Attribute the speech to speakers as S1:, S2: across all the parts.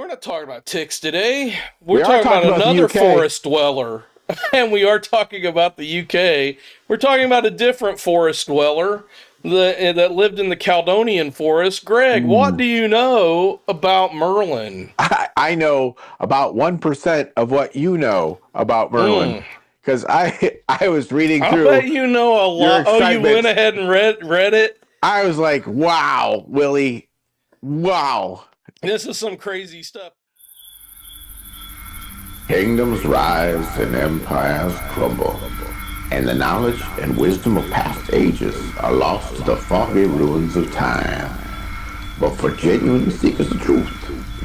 S1: not talking about ticks today.
S2: We
S1: We're
S2: are
S1: talking about
S2: talking about the
S1: another
S2: UK.
S1: forest dweller. And we are talking about the UK. We're talking about a different forest dweller that lived in the Caledonian forest. Greg, what do you know about Merlin?
S2: I know about 1% of what you know about Merlin. Because I was reading
S1: I
S2: through
S1: bet you know a
S2: your
S1: lot. Oh, you went
S2: excitement.
S1: ahead and read it?
S2: I was like, wow, Willy. Wow.
S1: This is some crazy stuff.
S3: Kingdoms rise and empires crumble, and the knowledge and wisdom of past ages are lost to the foggy ruins of time. But for genuine seekers of truth,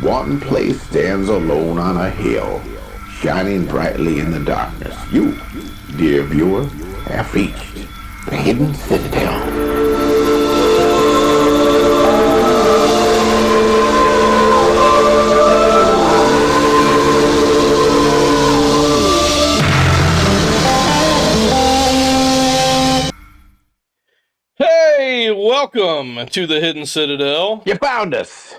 S3: one place stands alone on a hill, shining brightly in the darkness. You, dear viewer, have reached the Hidden Citadel.
S1: Hey, welcome to the Hidden Citadel.
S2: You found us.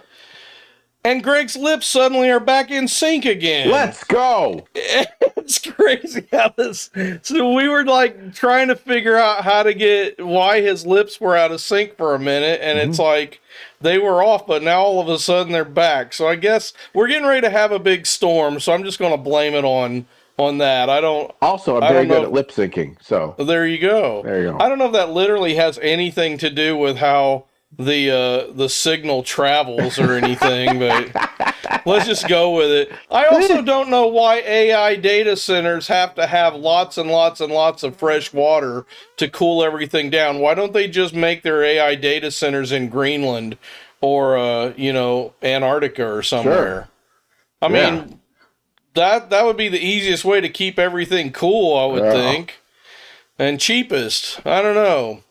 S1: And Greg's lips suddenly are back in sync again.
S2: Let's go.
S1: It's crazy how this. So we were like trying to figure out how to get why his lips were out of sync for a minute, and it's like they were off, but now all of a sudden they're back. So I guess we're getting ready to have a big storm. So I'm just going to blame it on that.
S2: Also, I'm very good at lip syncing. So
S1: there you go.
S2: There you go.
S1: I don't know if that literally has anything to do with how the signal travels or anything, but let's just go with it. I also don't know why AI data centers have to have lots and lots and lots of fresh water to cool everything down. Why don't they just make their AI data centers in Greenland or Antarctica or somewhere?
S2: Sure.
S1: I mean, that would be the easiest way to keep everything cool, I would think. And cheapest. I don't know.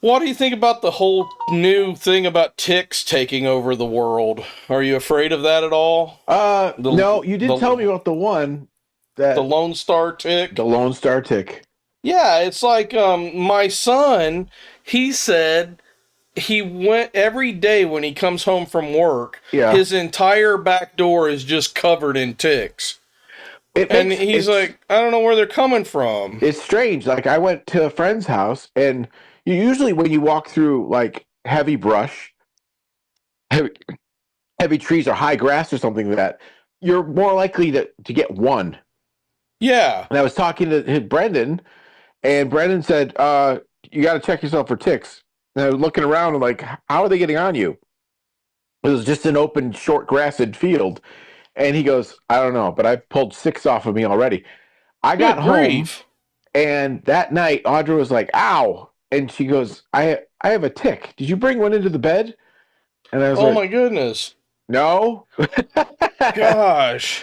S1: What do you think about the whole new thing about ticks taking over the world? Are you afraid of that at all?
S2: No, you did tell me about the one that...
S1: The Lone Star tick?
S2: The Lone Star tick.
S1: Yeah, it's like my son, he said he went every day when he comes home from work, his entire back door is just covered in ticks. He's like, I don't know where they're coming from.
S2: It's strange. Like, I went to a friend's house, and usually when you walk through, like, heavy brush, heavy trees or high grass or something like that, you're more likely to get one.
S1: Yeah.
S2: And I was talking to Brendan, and Brendan said, you got to check yourself for ticks. And I was looking around and like, how are they getting on you? It was just an open, short, grassed field. And he goes, I don't know, but I've pulled 6 off of me already. I got home, and that night, Audra was like, ow. And she goes, I have a tick. Did you bring one into the bed? And I was like,
S1: oh my goodness.
S2: No.
S1: Gosh.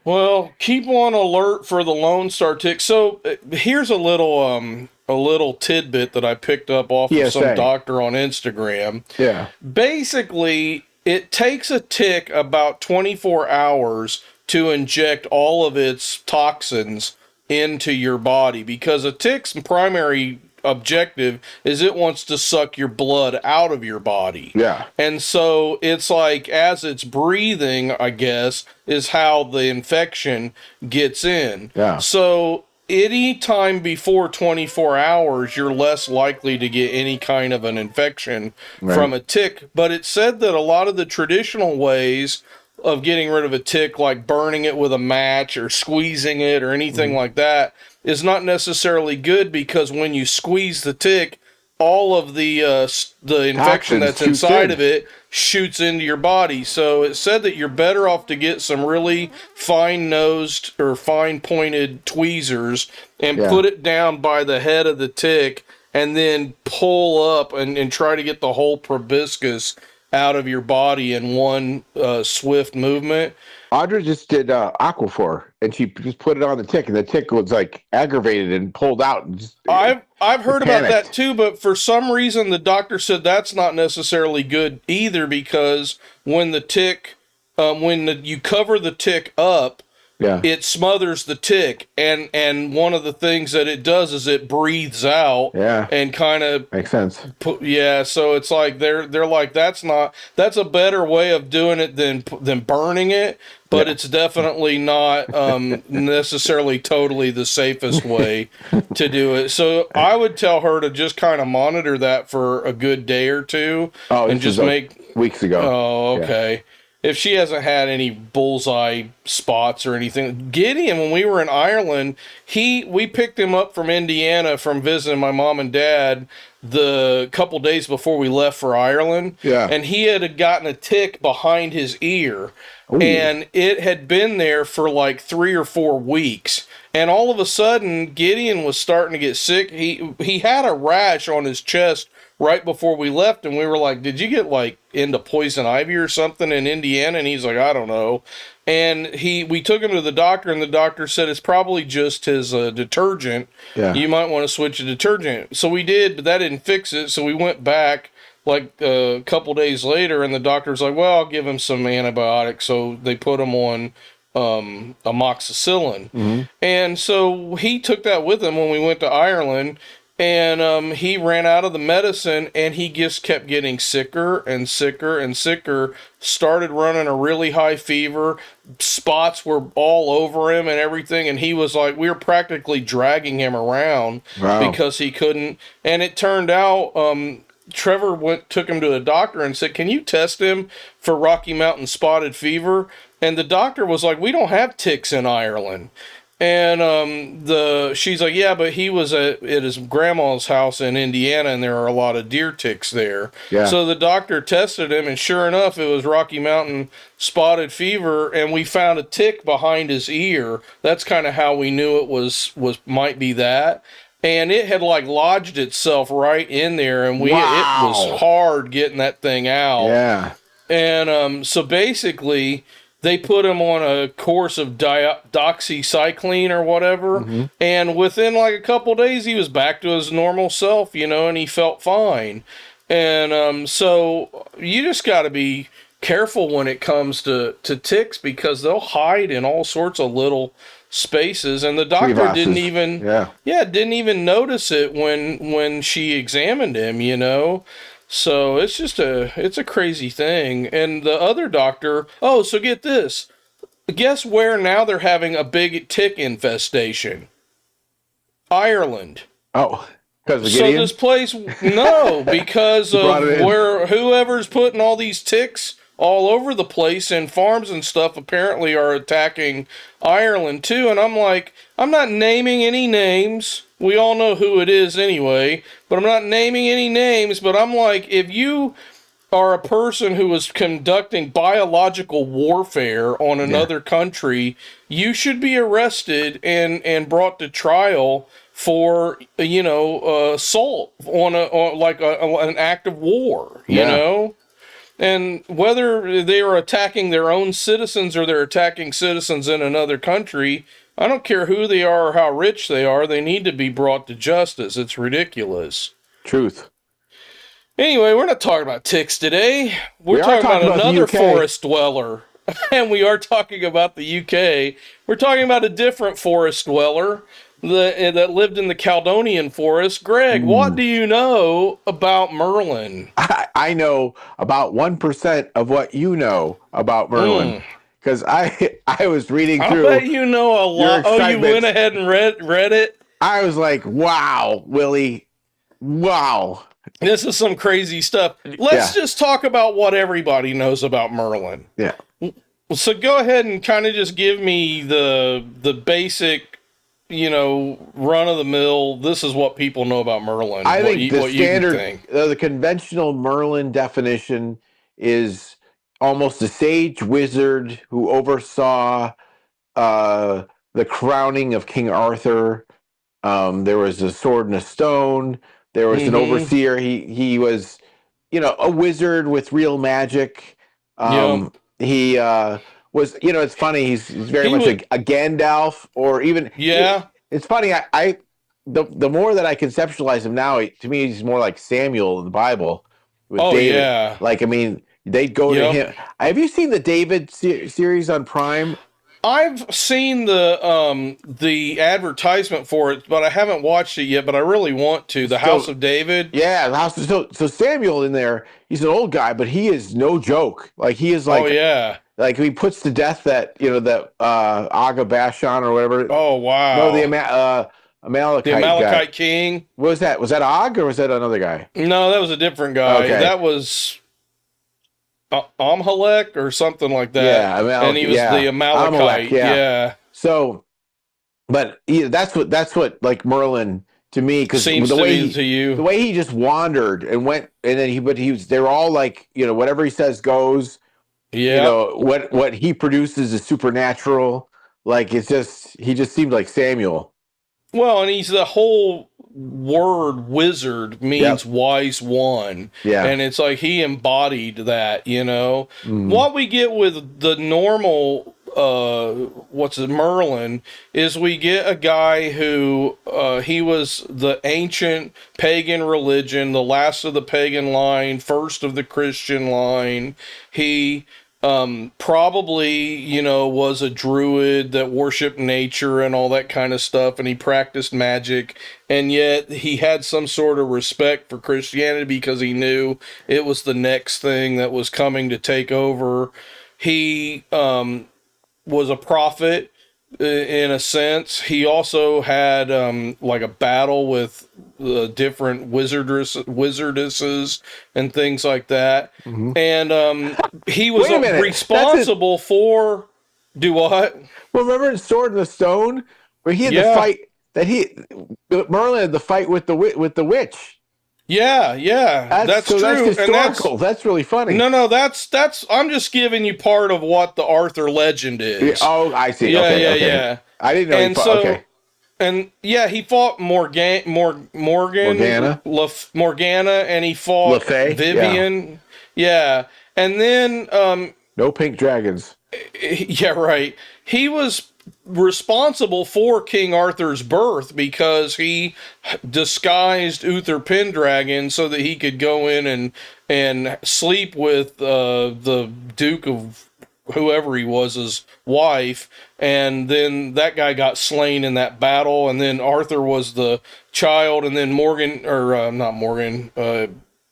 S1: Well, keep on alert for the Lone Star tick. So here's a little tidbit that I picked up off of some doctor on Instagram.
S2: Yeah.
S1: Basically, it takes a tick about 24 hours to inject all of its toxins into your body, because a tick's primary objective is it wants to suck your blood out of your body.
S2: Yeah.
S1: And so it's like, as it's breathing, I guess, is how the infection gets in.
S2: Yeah.
S1: So any time before 24 hours, you're less likely to get any kind of an infection from a tick. But it said that a lot of the traditional ways of getting rid of a tick, like burning it with a match or squeezing it or anything like that, is not necessarily good, because when you squeeze the tick, all of the infection that's inside of it shoots into your body. So it said that you're better off to get some really fine-nosed or fine-pointed tweezers and put it down by the head of the tick, and then pull up and try to get the whole proboscis out of your body in one swift movement.
S2: Audra just did Aquaphor, and she just put it on the tick, and the tick was like aggravated and pulled out. And just,
S1: I've heard about that too, but for some reason the doctor said that's not necessarily good either, because when the tick, you cover the tick up,
S2: Yeah.
S1: it smothers the tick, and one of the things that it does is it breathes out
S2: Yeah.
S1: and kind of
S2: Makes sense.
S1: yeah, so it's like they're like that's a better way of doing it than burning it, but
S2: Yeah.
S1: it's definitely not necessarily totally the safest way to do it. So I would tell her to just kind of monitor that for a good day or two,
S2: Oh,
S1: and
S2: this
S1: just
S2: was
S1: make.
S2: weeks ago.
S1: Oh,
S2: Yeah.
S1: okay. If she hasn't had any bullseye spots or anything, Gideon, when we were in Ireland, we picked him up from Indiana from visiting my mom and dad the couple days before we left for Ireland.
S2: Yeah.
S1: And he had gotten a tick behind his ear.
S2: Ooh.
S1: And it had been there for like 3 or 4 weeks. And all of a sudden, Gideon was starting to get sick. He had a rash on his chest right before we left, and we were like, did you get like into poison ivy or something in Indiana? And he's like, I don't know. And we took him to the doctor, and the doctor said it's probably just his detergent.
S2: Yeah.
S1: You might want to switch a detergent. So we did, but that didn't fix it. So we went back like a couple days later, and the doctor's like, well, I'll give him some antibiotics. So they put him on amoxicillin.
S2: Mm-hmm.
S1: And so he took that with him when we went to Ireland. And he ran out of the medicine, and he just kept getting sicker and sicker and sicker, started running a really high fever, spots were all over him and everything, and he was like, we were practically dragging him around.
S2: Wow.
S1: Because he couldn't. And it turned out Trevor took him to a doctor and said, can you test him for Rocky Mountain spotted fever? And the doctor was like, we don't have ticks in Ireland. And she's like, yeah, but he was at his grandma's house in Indiana, and there are a lot of deer ticks there.
S2: Yeah.
S1: So the doctor tested him, and sure enough, it was Rocky Mountain spotted fever, and we found a tick behind his ear. That's kind of how we knew it was might be that. And it had like lodged itself right in there, and it was hard getting that thing out.
S2: Yeah.
S1: And so basically, they put him on a course of doxycycline or whatever,
S2: Mm-hmm.
S1: and within like a couple days, he was back to his normal self, and he felt fine. And so you just got to be careful when it comes to ticks, because they'll hide in all sorts of little spaces, and the doctor didn't even notice it when she examined him. So it's a crazy thing. And the other doctor, so get this. Guess where now they're having a big tick infestation? Ireland.
S2: Oh, because of
S1: So
S2: Gideon?
S1: this place, no, because of where whoever's putting all these ticks all over the place, and farms and stuff apparently are attacking Ireland too. And I'm like, I'm not naming any names. We all know who it is anyway, but I'm not naming any names. But I'm like, if you are a person who is conducting biological warfare on another country, you should be arrested and brought to trial for assault on an act of war. You know. And whether they are attacking their own citizens or they're attacking citizens in another country, I don't care who they are or how rich they are, they need to be brought to justice. It's ridiculous.
S2: Truth.
S1: Anyway, we're not talking about ticks today. We're
S2: We are
S1: talking about another
S2: UK.
S1: forest dweller. And we are talking about the UK. We're talking about a different forest dweller that lived in the Caledonian forest. Greg, what do you know about Merlin?
S2: I know about 1% of what you know about Merlin. Because I was reading through.
S1: I bet you know a lot. Oh, you went ahead and read it?
S2: I was like, wow, Willie. Wow.
S1: This is some crazy stuff. Let's just talk about what everybody knows about Merlin.
S2: Yeah.
S1: So go ahead and kind of just give me the basic, run of the mill. This is what people know about Merlin.
S2: I think the standard, the conventional Merlin definition is almost a sage wizard who oversaw the crowning of King Arthur. There was a sword and a stone. There was an overseer. He was, a wizard with real magic. He was, it's funny. He's very much a Gandalf, or even it's funny. The more that I conceptualize him now, to me he's more like Samuel in the Bible with David. Like, I mean, they'd go to him. Have you seen the David series on Prime?
S1: I've seen the advertisement for it, but I haven't watched it yet. But I really want to. The House of David.
S2: Yeah, the house. So Samuel in there, he's an old guy, but he is no joke. Like he is
S1: Oh yeah.
S2: like he puts to death that Aga Bashan or whatever.
S1: Oh wow.
S2: No, the Amalekite.
S1: The Amalekite
S2: guy.
S1: king.
S2: What was that? Was that Og or was that another guy?
S1: No, that was a different guy.
S2: Okay.
S1: That was Amhalek or something like that.
S2: Yeah,
S1: and he was the Amalekite. Yeah.
S2: So, but that's what like Merlin to me, because the way he just wandered and went, and then they're all like, whatever he says goes. Yeah. What he produces is supernatural. Like he just seemed like Samuel.
S1: Well, and he's the whole word wizard means wise one. Yeah. And it's like he embodied that, What we get with the normal Merlin is we get a guy who he was the ancient pagan religion, the last of the pagan line, first of the Christian line. He probably, was a druid that worshiped nature and all that kind of stuff, and he practiced magic, and yet he had some sort of respect for Christianity because he knew it was the next thing that was coming to take over. He was a prophet in a sense. He also had like a battle with different wizardesses and things like that. Mm-hmm. And he was responsible for do what?
S2: Well, remember in Sword in the Stone where he had the fight Merlin had the fight with the witch.
S1: Yeah, that's true.
S2: That's historical. That's really funny.
S1: No, that's. I'm just giving you part of what the Arthur legend is.
S2: Oh, I see.
S1: Yeah,
S2: okay.
S1: Yeah.
S2: I didn't know.
S1: And
S2: he fought. Okay.
S1: And he fought Morgana, and he fought Vivian. Yeah, and then
S2: no pink dragons.
S1: Yeah, right. He was responsible for King Arthur's birth because he disguised Uther Pendragon so that he could go in and sleep with the Duke of whoever he was, his wife, and then that guy got slain in that battle, and then Arthur was the child, and then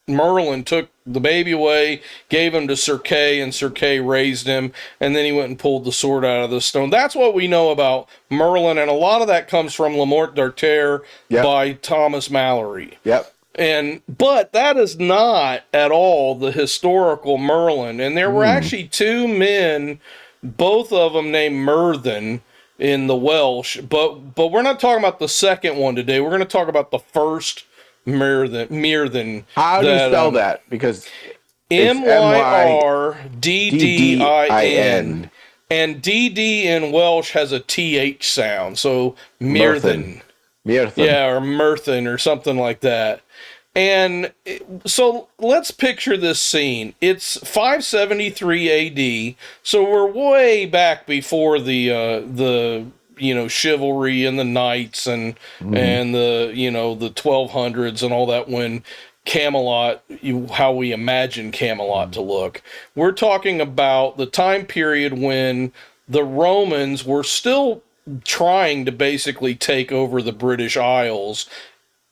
S1: Merlin took the baby away, gave him to Sir Kay, and Sir Kay raised him, and then he went and pulled the sword out of the stone. That's what we know about Merlin, and a lot of that comes from Le Morte d'Arthur by Thomas Malory.
S2: Yep.
S1: But that is not at all the historical Merlin, and there were actually two men, both of them named Myrddin in the Welsh, but we're not talking about the second one today. We're going to talk about the first Myrddin.
S2: How do you spell that? Because
S1: Myrddin, and DD in Welsh has a TH sound, so Myrddin. Yeah, or Myrddin or something like that. And so let's picture this scene. It's 573 AD, so we're way back before the chivalry and the knights and the the 1200s and all that, when Camelot, how we imagine Camelot to look. We're talking about the time period when the Romans were still trying to basically take over the British Isles.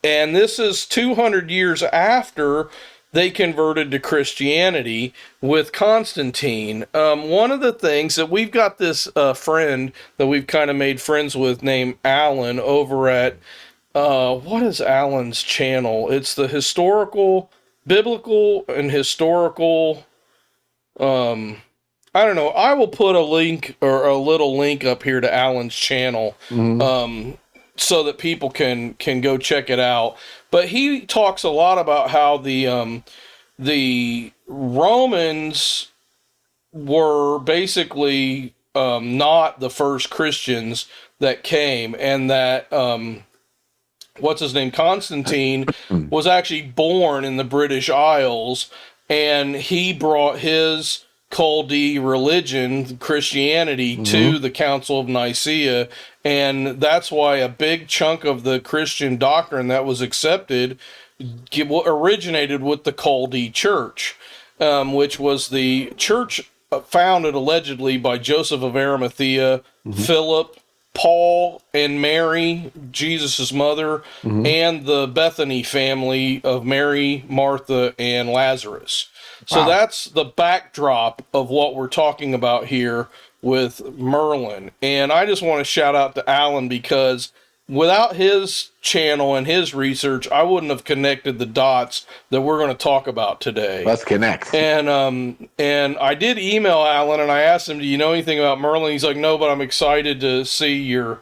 S1: And this is 200 years after they converted to Christianity with Constantine. One of the things that we've got this friend that we've kind of made friends with named Alan over at, what is Alan's channel? It's the biblical and historical, I don't know. I will put a link or a little link up here to Alan's channel. So that people can go check it out. But he talks a lot about how the Romans were basically not the first Christians that came, and that Constantine was actually born in the British Isles, and he brought his Culdee religion, Christianity, to the Council of Nicaea, and that's why a big chunk of the Christian doctrine that was accepted originated with the Culdee Church, which was the church founded allegedly by Joseph of Arimathea, Philip, Paul, and Mary, Jesus' mother, and the Bethany family of Mary, Martha, and Lazarus. So that's the backdrop of what we're talking about here with Merlin. And I just want to shout out to Alan, because without his channel and his research, I wouldn't have connected the dots that we're going to talk about today.
S2: Let's connect.
S1: And I did email Alan, and I asked him, do you know anything about Merlin? He's like, no, but I'm excited to see your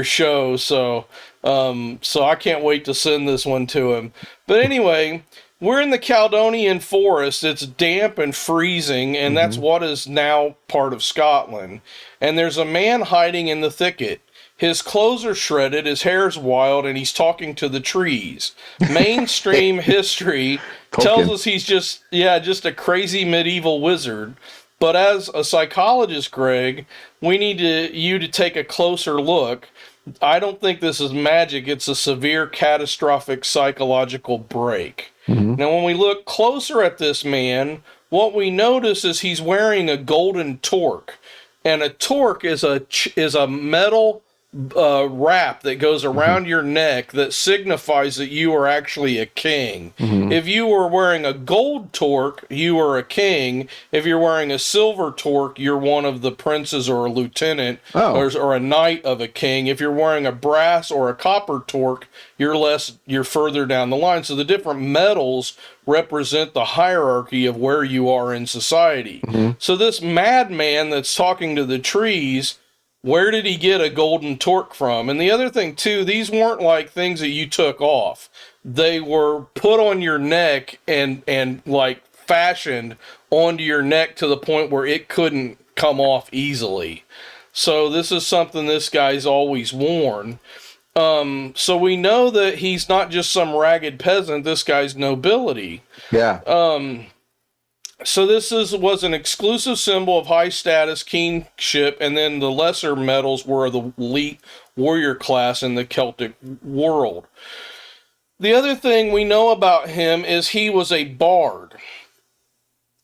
S1: show. So I can't wait to send this one to him. But anyway, we're in the Caledonian forest. It's damp and freezing, and that's what is now part of Scotland. And there's a man hiding in the thicket. His clothes are shredded, his hair's wild, and he's talking to the trees. Mainstream history tells us he's just a crazy medieval wizard. But as a psychologist, Greg, we need you to take a closer look. I don't think this is magic. It's a severe, catastrophic psychological break. Now, when we look closer at this man, what we notice is he's wearing a golden torque. And a torque is a metal wrap that goes around your neck that signifies that you are actually a king. If you were wearing a gold torque, you are a king. If you're wearing a silver torque, you're one of the princes or a lieutenant or a knight of a king. If you're wearing a brass or a copper torque, you're further down the line. So the different metals represent the hierarchy of where you are in society. So this madman that's talking to the trees, where did he get a golden torque from? And the other thing, too, these weren't like things that you took off. They were put on your neck and like fashioned onto your neck to the point where it couldn't come off easily. So this is something this guy's always worn. So we know that he's not just some ragged peasant. This guy's nobility.
S2: Yeah.
S1: So this was an exclusive symbol of high status kingship, and then the lesser metals were the elite warrior class in the Celtic world. The other thing we know about him is he was a bard.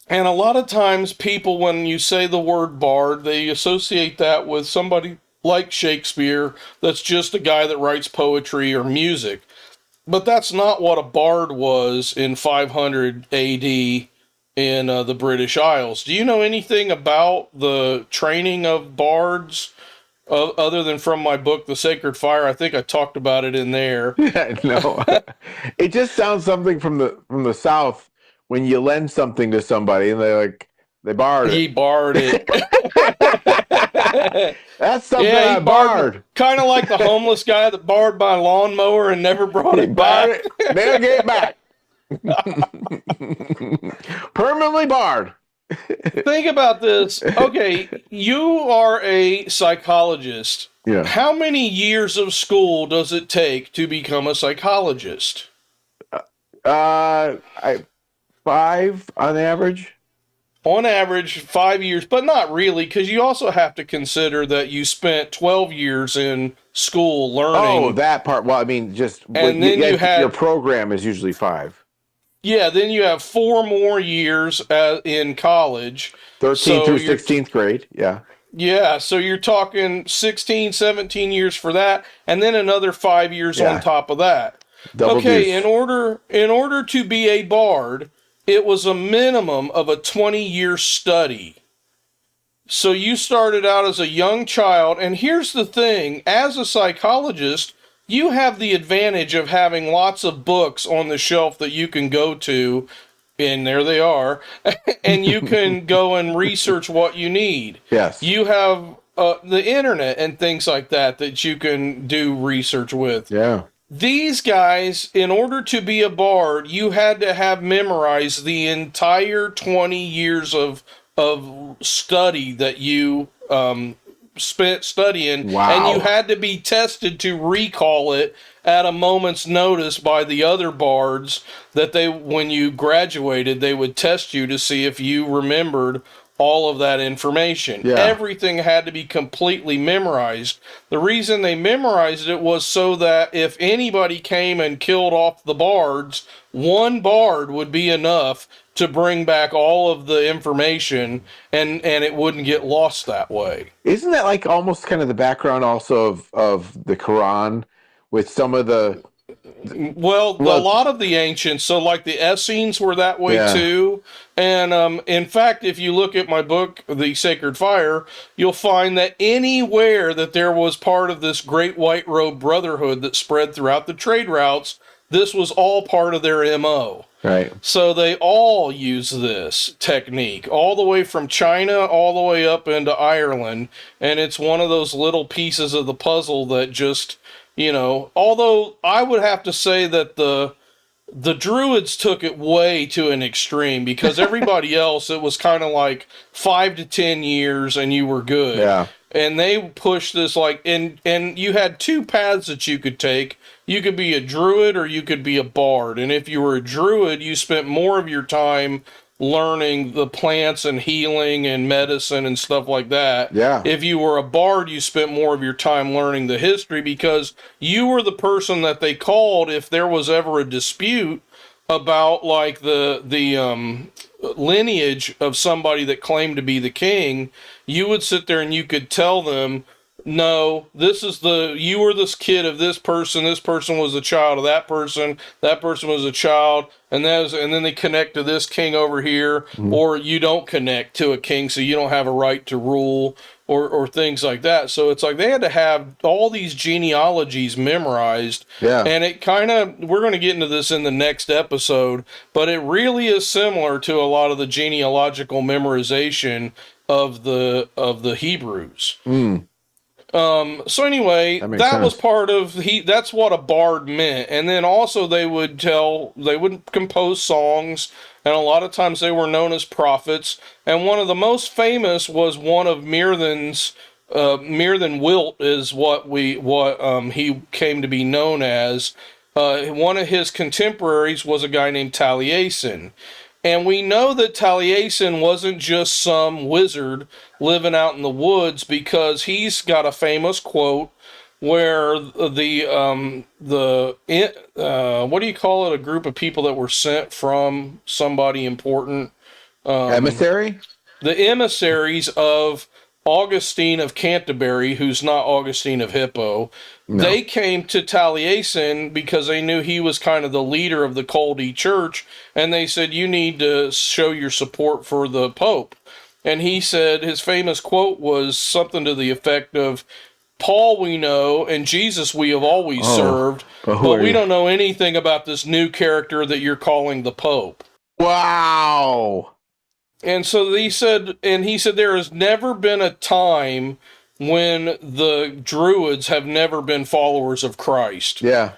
S1: And a lot of times people, when you say the word bard, they associate that with somebody like Shakespeare that's just a guy that writes poetry or music. But that's not what a bard was in 500 AD in the British Isles. Do you know anything about the training of bards other than from my book, The Sacred Fire? I think I talked about it in there.
S2: No, it just sounds something from the South when you lend something to somebody and they borrowed it.
S1: He borrowed it.
S2: That's something I borrowed.
S1: Kind of like the homeless guy that borrowed my lawnmower and never brought it back.
S2: Never get it back. Permanently barred.
S1: Think about this. Okay, you are a psychologist.
S2: Yeah.
S1: How many years of school does it take to become a psychologist?
S2: 5 on average.
S1: On average, 5 years, but not really, because you also have to consider that you spent 12 years in school learning.
S2: Oh, that part. Well, I mean, just
S1: and then you had
S2: your program is usually 5.
S1: Yeah, then you have 4 more years in college.
S2: 13th through 16th grade, yeah.
S1: Yeah, so you're talking 16, 17 years for that, and then another 5 years on top of that.
S2: Double deuce.
S1: In order to be a bard, it was a minimum of a 20-year study. So you started out as a young child, and here's the thing, as a psychologist, you have the advantage of having lots of books on the shelf that you can go to, and there they are, and you can go and research what you need.
S2: Yes.
S1: You have the internet and things like that you can do research with.
S2: Yeah.
S1: These guys, in order to be a bard, you had to have memorized the entire 20 years of study that you spent studying.
S2: Wow.
S1: And you had to be tested to recall it at a moment's notice by the other bards that when you graduated, they would test you to see if you remembered all of that information.
S2: Yeah.
S1: Everything had to be completely memorized. The reason they memorized it was so that if anybody came and killed off the bards, one bard would be enough to bring back all of the information, and it wouldn't get lost that way.
S2: Isn't that like almost kind of the background also of the Quran with some of the...
S1: Well, a lot of the ancients, so like the Essenes were that way too. And in fact, if you look at my book, The Sacred Fire, you'll find that anywhere that there was part of this great white robe brotherhood that spread throughout the trade routes, this was all part of their MO.
S2: Right.
S1: So they all use this technique, all the way from China, all the way up into Ireland. And it's one of those little pieces of the puzzle that just... although I would have to say that the Druids took it way to an extreme, because everybody else, it was kind of like 5 to 10 years and you were good.
S2: Yeah.
S1: And they pushed this and you had two paths that you could take. You could be a druid or you could be a bard. And if you were a druid, you spent more of your time learning the plants and healing and medicine and stuff like that.
S2: Yeah.
S1: If you were a bard, you spent more of your time learning the history, because you were the person that they called if there was ever a dispute about like the lineage of somebody that claimed to be the king. You would sit there and you could tell them, no, you were this kid of this person was a child of that person was a child, and then they connect to this king over here, or you don't connect to a king, so you don't have a right to rule, or things like that. So it's like they had to have all these genealogies memorized.
S2: Yeah.
S1: And it we're going to get into this in the next episode, but it really is similar to a lot of the genealogical memorization of the Hebrews. So anyway, that was part of that's what a bard meant. And then also they would compose songs, and a lot of times they were known as prophets. And one of the most famous was one of Myrddin's, Myrlin Wyllt is what he came to be known as. One of his contemporaries was a guy named Taliesin. And we know that Taliesin wasn't just some wizard living out in the woods, because he's got a famous quote where what do you call it? A group of people that were sent from somebody important.
S2: Emissary?
S1: The emissaries of Augustine of Canterbury, who's not Augustine of Hippo. No. They came to Taliesin because they knew he was kind of the leader of the Culdee church, and they said, you need to show your support for the Pope. And he said, his famous quote was something to the effect of, Paul we know, and Jesus we have always served, but we don't know anything about this new character that you're calling the Pope.
S2: Wow!
S1: And so he said, there has never been a time when the Druids have never been followers of Christ.
S2: Yeah.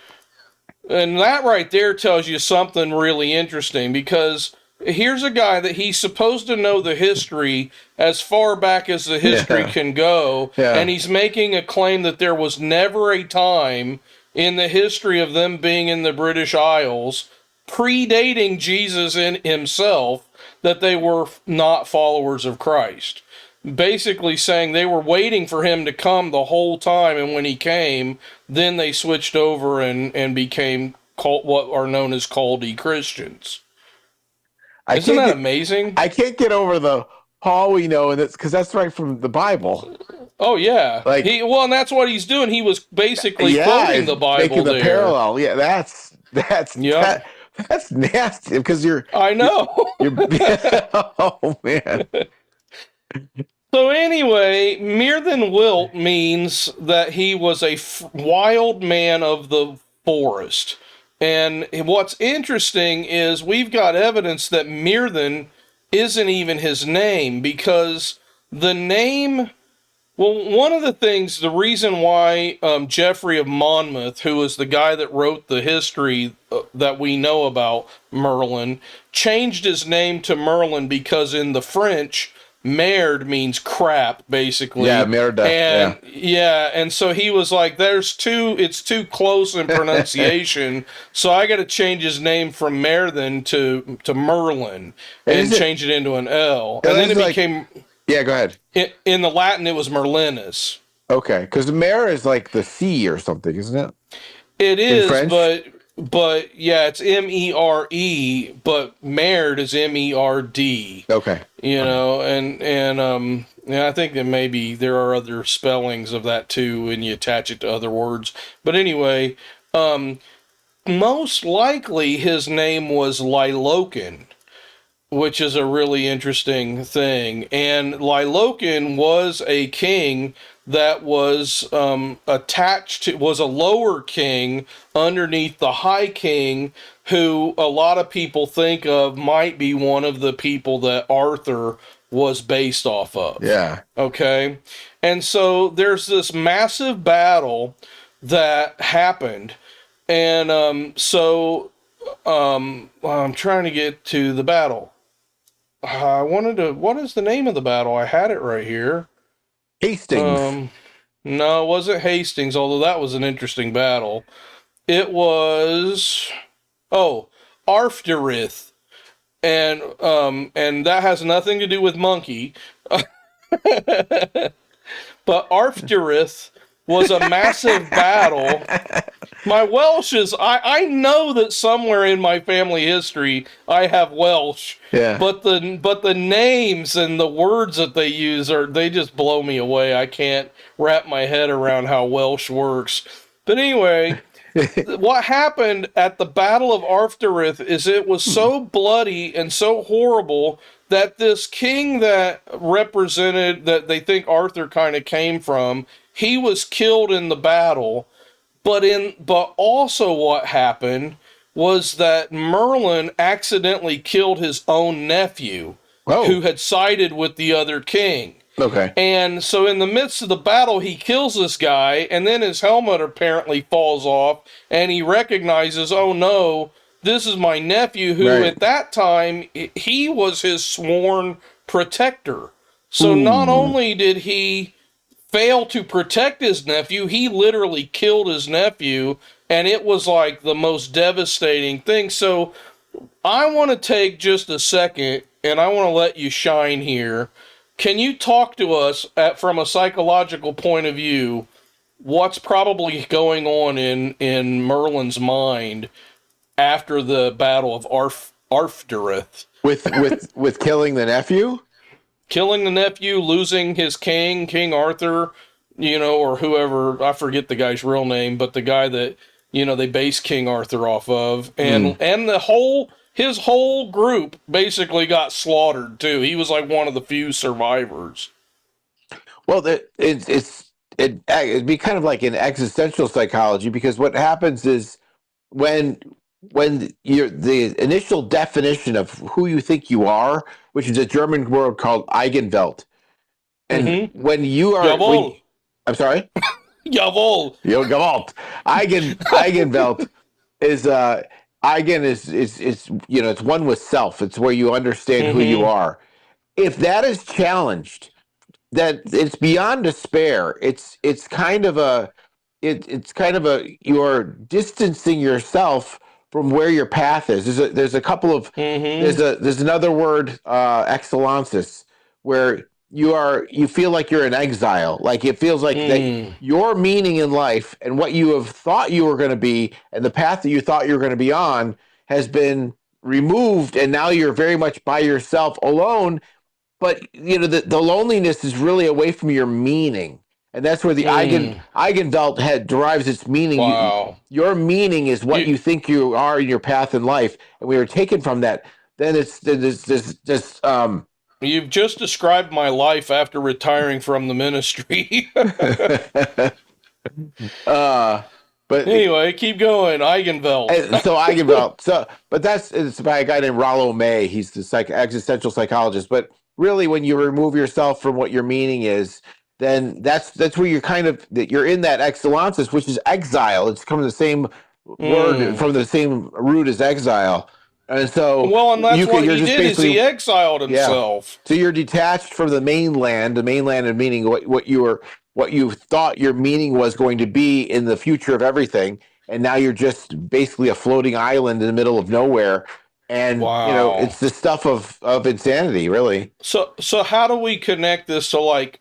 S1: And that right there tells you something really interesting, because here's a guy that he's supposed to know the history as far back as the history can go, and he's making a claim that there was never a time in the history of them being in the British Isles, predating Jesus in himself, that they were not followers of Christ. Basically saying they were waiting for him to come the whole time, and when he came, then they switched over and became what are known as Culdee Christians. Isn't that amazing?
S2: I can't get over the Paul we know, and it's because that's right from the Bible.
S1: Oh yeah, and that's what he's doing. He was basically quoting the Bible,
S2: making the parallel. Yeah, that's nasty, because
S1: I know.
S2: Oh man.
S1: So anyway, Myrddin Wyllt means that he was a wild man of the forest. And what's interesting is we've got evidence that Myrddin isn't even his name, because the name... Well, one of the things, the reason why Geoffrey of Monmouth, who is the guy that wrote the history that we know about Merlin, changed his name to Merlin, because in the French, Merd means crap, basically.
S2: Yeah, Myrddin.
S1: And so he was like, it's too close in pronunciation, so I got to change his name from Myrddin to Merlin and change it into an L. And then it became...
S2: Yeah, go ahead.
S1: In the Latin, it was Merlinus.
S2: Okay, because Mer is like the sea or something, isn't it?
S1: It is, but yeah, it's Mere, but Merd is Merd.
S2: Okay.
S1: And I think that maybe there are other spellings of that too, and you attach it to other words. But anyway, most likely his name was Liloken, which is a really interesting thing. And Liloken was a king that was was a lower king underneath the high king, who a lot of people think of might be one of the people that Arthur was based off of.
S2: Yeah.
S1: Okay. And so there's this massive battle that happened. And I'm trying to get to the battle. What is the name of the battle? I had it right here.
S2: Hastings.
S1: No, it wasn't Hastings, although that was an interesting battle. It was, Arfderydd. And that has nothing to do with monkey. But Arfderydd was a massive battle. My Welsh is, I know that somewhere in my family history I have Welsh.
S2: Yeah.
S1: But the names and the words that they use they just blow me away. I can't wrap my head around how Welsh works. But anyway, what happened at the Battle of Arfderydd is it was so bloody and so horrible that this king that they think Arthur kind of came from, he was killed in the battle. But also what happened was that Merlin accidentally killed his own nephew, who had sided with the other king.
S2: Okay.
S1: And so in the midst of the battle, he kills this guy, and then his helmet apparently falls off, and he recognizes, oh no, this is my nephew, who at that time, he was his sworn protector. So not only did he fail to protect his nephew, he literally killed his nephew, and it was like the most devastating thing. So I want to take just a second, and I want to let you shine here. Can you talk to us from a psychological point of view, what's probably going on in Merlin's mind after the Battle of Arfderydd?
S2: With killing the nephew?
S1: Killing the nephew, losing his King Arthur, or whoever, I forget the guy's real name, but the guy that, they base King Arthur off of, and his whole group basically got slaughtered too. He was like one of the few survivors.
S2: Well, it'd be kind of like an existential psychology, because what happens is when the initial definition of who you think you are, which is a German word called Eigenwelt, and when you are, I'm sorry,
S1: Jawohl,
S2: Gewalt, Eigenwelt is Eigen is it's one with self. It's where you understand who you are. If that is challenged, that it's beyond despair. It's kind of a you're distancing yourself from where your path is. There's a couple of there's another word, excellensis, where you feel like you're in exile. Like it feels like that your meaning in life and what you have thought you were going to be and the path that you thought you were going to be on has been removed, and now you're very much by yourself, alone. But the loneliness is really away from your meaning. And that's where the Eigenwelt derives its meaning.
S1: Wow.
S2: Your meaning is what you think you are in your path in life, and we are taken from that. Then it's just
S1: You've just described my life after retiring from the ministry. But anyway, keep going. Eigenwelt.
S2: So Eigenwelt. But it's by a guy named Rollo May. He's the existential psychologist. But really, when you remove yourself from what your meaning is, then that's where you're in that excellensis, which is exile. It's from the same word, from the same root as exile. And so
S1: Well, and that's what
S2: you're
S1: he
S2: just
S1: did is he
S2: basically,
S1: exiled
S2: yeah.
S1: himself.
S2: So you're detached from the mainland meaning what you thought your meaning was going to be in the future of everything, and now you're just basically a floating island in the middle of nowhere. And
S1: Wow.
S2: it's the stuff of insanity, really.
S1: So how do we connect this to like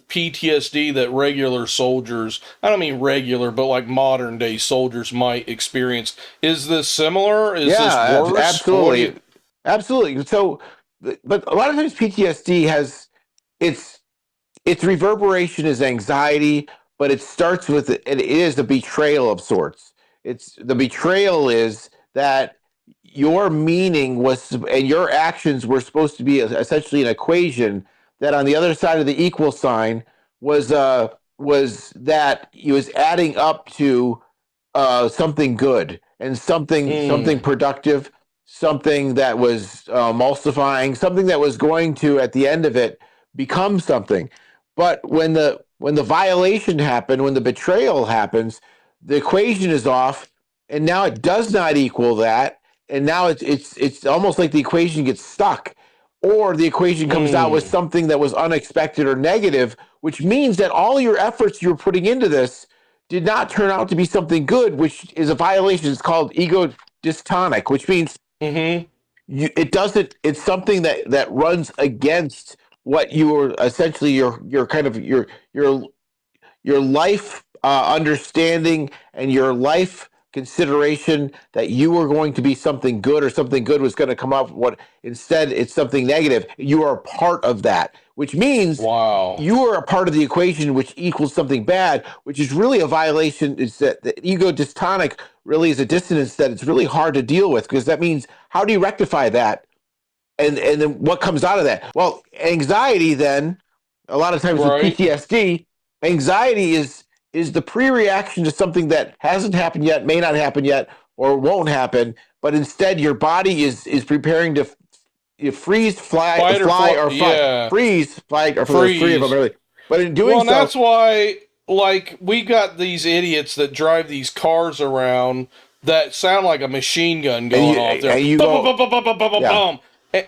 S1: PTSD that regular soldiers, I don't mean regular, but like modern day soldiers might experience? Is this similar? Is this
S2: Yeah,
S1: worse? What do
S2: absolutely,
S1: you?
S2: absolutely. So, but a lot of times PTSD has its its reverberation is anxiety, but it starts with it is a betrayal of sorts. It's the betrayal is that your meaning was and your actions were supposed to be essentially an equation that on the other side of the equal sign was that it was adding up to something good and something
S1: Mm,
S2: productive, something that was emulsifying, something that was going to at the end of it become something. But when the violation happened, when the betrayal happens, the equation is off, and now it does not equal that, and now it's almost like the equation gets stuck, or the equation comes out with
S1: mm,
S2: something that was unexpected or negative, which means that all your efforts you were putting into this did not turn out to be something good, which is a violation. It's called ego dystonic, which means
S1: mm-hmm.
S2: it doesn't. It's something that runs against what you were essentially your kind of your life understanding and your life consideration that you were going to be something good or something good was going to come up. What instead it's something negative. You are a part of that, which means
S1: Wow.
S2: you are a part of the equation, which equals something bad, which is really a violation. Is that the ego dystonic really is a dissonance that it's really hard to deal with, because that means how do you rectify that? And then what comes out of that? Well, anxiety then a lot of times with
S1: Right.
S2: PTSD, anxiety is the pre-reaction to something that hasn't happened yet, may not happen yet, or won't happen, but instead your body is preparing to freeze,
S1: Fight or
S2: fly,
S1: flight.
S2: or fight,
S1: Yeah.
S2: freeze, fight, or for those three of them
S1: Freeze.
S2: really. But in doing
S1: Well, and
S2: so,
S1: that's why, like, we got these idiots that drive these cars around that sound like a machine gun going off there.
S2: and you
S1: Bum, bum,
S2: go,
S1: bum, bum, bum, bum, bum, bum,
S2: yeah,
S1: bum.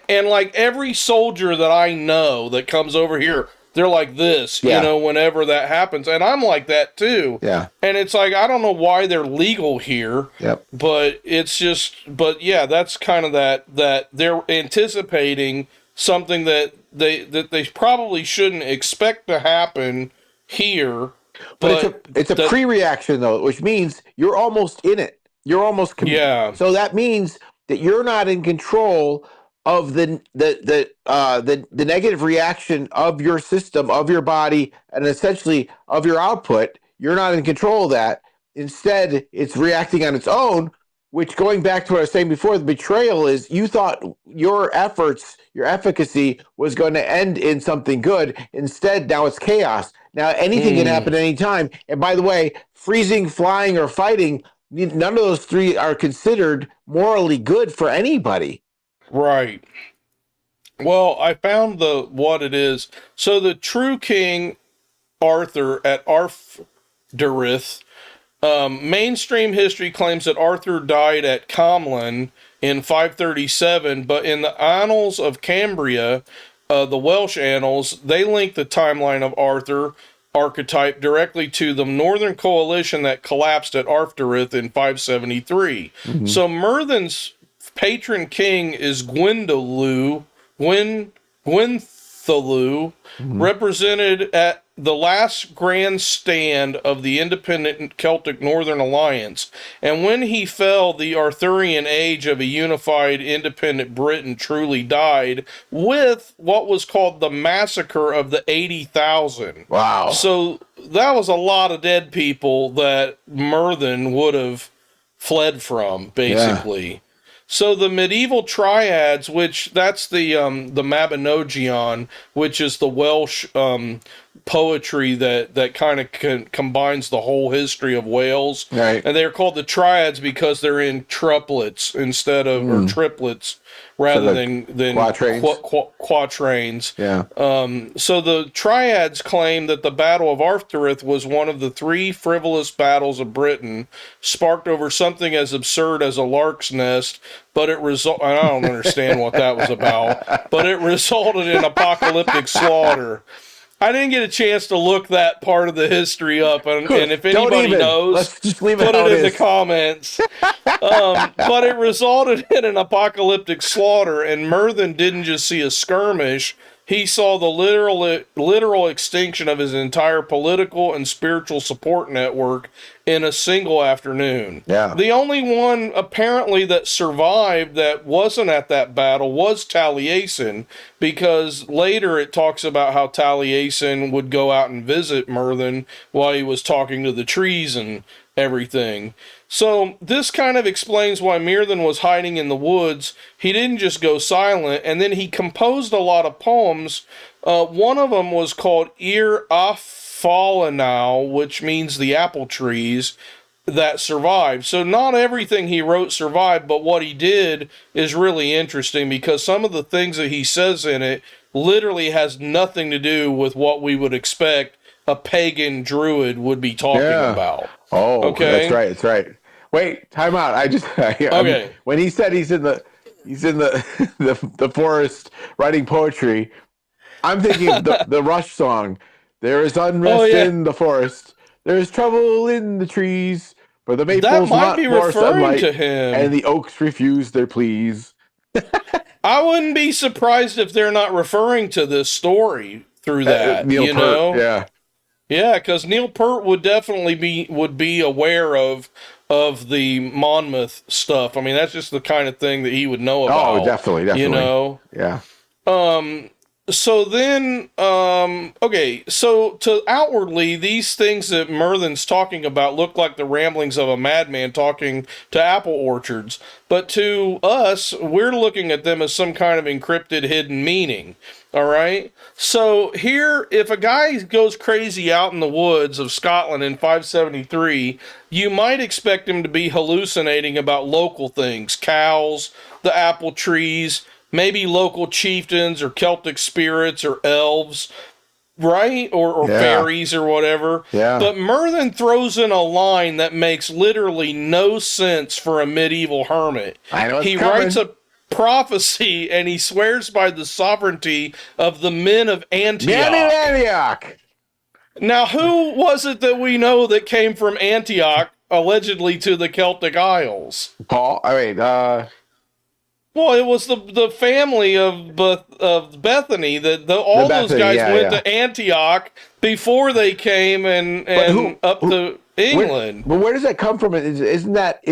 S1: And like every soldier that I know that comes over here, they're like this,
S2: yeah,
S1: whenever that happens. And I'm like that too.
S2: yeah,
S1: And it's like, I don't know why they're legal here,
S2: yep.
S1: but it's just, but yeah, that's kind of that they're anticipating something that they probably shouldn't expect to happen here,
S2: But
S1: but
S2: it's a
S1: that,
S2: pre-reaction though, which means you're almost in it. You're almost
S1: yeah.
S2: so that means that you're not in control of the negative reaction of your system, of your body, and essentially of your output. You're not in control of that. Instead, it's reacting on its own, which, going back to what I was saying before, the betrayal is you thought your efforts, your efficacy was going to end in something good. Instead, now it's chaos. Now anything can happen
S1: Mm,
S2: at any time. And by the way, freezing, flying, or fighting, none of those three are considered morally good for anybody.
S1: right. Well, I found the what it is. So the true king Arthur at Arfderydd. Mainstream history claims that Arthur died at Comlin in 537, but in the Annals of Cambria, the Welsh annals, they link the timeline of Arthur archetype directly to the northern coalition that collapsed at Arfderydd in 573.
S2: Mm-hmm.
S1: So Myrddin's patron king is Gwynthelu,
S2: Mm-hmm.
S1: represented at the last grand stand of the independent Celtic Northern Alliance. And when he fell, the Arthurian age of a unified independent Britain truly died, with what was called the Massacre of the 80,000.
S2: Wow.
S1: So that was a lot of dead people that Myrddin would have fled from,
S2: Yeah.
S1: basically. So the medieval triads, which that's the Mabinogion, which is the Welsh poetry that kind of combines the whole history of Wales,
S2: Right.
S1: and they're called the triads because they're in triplets instead of or triplets, rather than
S2: quatrains.
S1: Quatrains.
S2: Yeah.
S1: So the triads claim that the Battle of Arfderydd was one of the 3 frivolous battles of Britain, sparked over something as absurd as a lark's nest, but it I don't understand what that was about, but it resulted in apocalyptic slaughter. I didn't get a chance to look that part of the history up, and if anybody knows,
S2: let's just leave
S1: put
S2: it
S1: in the comments. But it resulted in an apocalyptic slaughter, and Myrddin didn't just see a skirmish. He saw the literal extinction of his entire political and spiritual support network in a single afternoon.
S2: Yeah.
S1: The only one apparently that survived that wasn't at that battle was Taliesin, because later it talks about how Taliesin would go out and visit Myrddin while he was talking to the trees and everything. So this kind of explains why Myrddin was hiding in the woods. He didn't just go silent, and then he composed a lot of poems. One of them was called Ir Affalanau, which means the apple trees that survived. So not everything he wrote survived, but what he did is really interesting, because some of the things that he says in it literally has nothing to do with what we would expect a pagan druid would be talking about.
S2: Oh,
S1: okay.
S2: That's right. Wait, time out. Okay. When he said he's in the the forest writing poetry, I'm thinking of the Rush song. There is unrest in the forest. There is trouble in the trees. But the maples want more sunlight,
S1: to him,
S2: and the oaks refuse their pleas.
S1: I wouldn't be surprised if they're not referring to this story through that.
S2: Neil
S1: you
S2: Peart,
S1: know,
S2: yeah.
S1: Yeah, because Neil Peart would definitely be aware of the Monmouth stuff. I mean, that's just the kind of thing that he would know about.
S2: Oh, definitely.
S1: You know?
S2: Yeah.
S1: So then, okay, so to outwardly, these things that Myrddin's talking about look like the ramblings of a madman talking to apple orchards. But to us, we're looking at them as some kind of encrypted hidden meaning. All right? So here, if a guy goes crazy out in the woods of Scotland in 573, you might expect him to be hallucinating about local things, cows, the apple trees, maybe local chieftains or Celtic spirits or elves, right? Or fairies or whatever.
S2: Yeah.
S1: But Myrddin throws in a line that makes literally no sense for a medieval hermit.
S2: I know
S1: he writes a prophecy and he swears by the sovereignty of the men of Antioch. Now, who was it that we know that came from Antioch, allegedly to the Celtic Isles?
S2: Paul,
S1: well, it was the family of Bethany that all those guys went to Antioch before they came and up to England.
S2: Where does that come from? Isn't that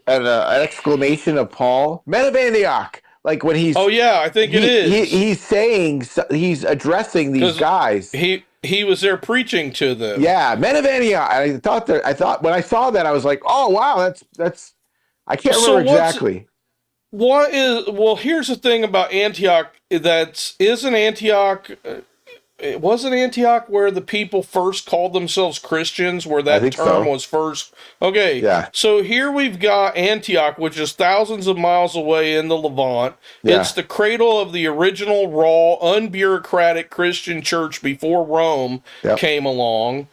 S2: an exclamation of Paul? Men of Antioch. Like when he's
S1: I think it is.
S2: He's saying, he's addressing these guys.
S1: He was there preaching to them.
S2: Yeah, men of Antioch. I thought when I saw that, I was like, oh wow, that's I can't remember exactly.
S1: Here's the thing about Antioch. Wasn't Antioch where the people first called themselves Christians, where that term was first? Okay.
S2: Yeah.
S1: So here we've got Antioch, which is thousands of miles away in the Levant. Yeah. It's the cradle of the original, raw, unbureaucratic Christian church before Rome came along.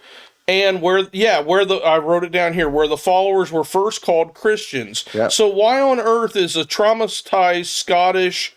S1: And I wrote it down here, where the followers were first called Christians. Yep. So why on earth is a traumatized Scottish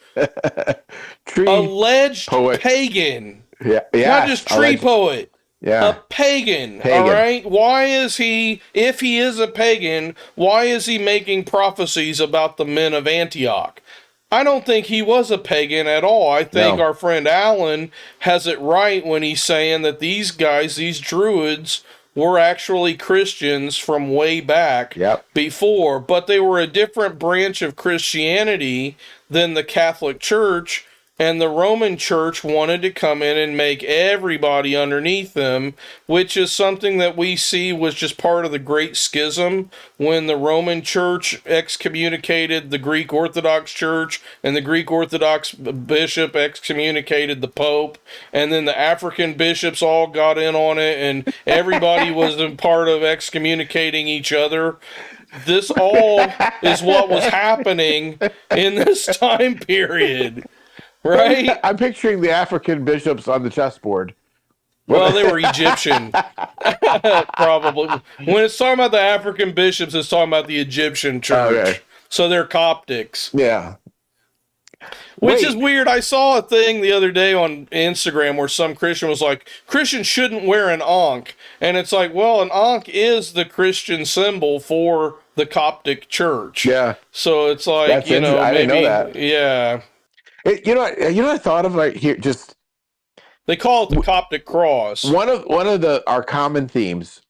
S1: alleged pagan, not just tree poet, a pagan, all right? Why is he, if he is a pagan, why is he making prophecies about the men of Antioch? I don't think he was a pagan at all. I think our friend Alan has it right when he's saying that these guys, these druids, were actually Christians from way back before, but they were a different branch of Christianity than the Catholic Church, and the Roman Church wanted to come in and make everybody underneath them, which is something that we see was just part of the Great Schism, when the Roman Church excommunicated the Greek Orthodox Church, and the Greek Orthodox bishop excommunicated the Pope, and then the African bishops all got in on it, and everybody was a part of excommunicating each other. this all is what was happening in this time period, right?
S2: I'm picturing the African bishops on the chessboard.
S1: Well, they were Egyptian, probably. When it's talking about the African bishops, it's talking about the Egyptian church.
S2: Okay.
S1: So they're Coptics.
S2: Yeah.
S1: Which is weird. I saw a thing the other day on Instagram where some Christian was like, Christians shouldn't wear an ankh. And it's like, well, an ankh is the Christian symbol for the Coptic church.
S2: Yeah.
S1: So it's like,
S2: That's
S1: you know,
S2: I
S1: maybe,
S2: didn't know that.
S1: Yeah.
S2: You know what I thought of right here? Just
S1: they call it the Coptic cross.
S2: One of our common themes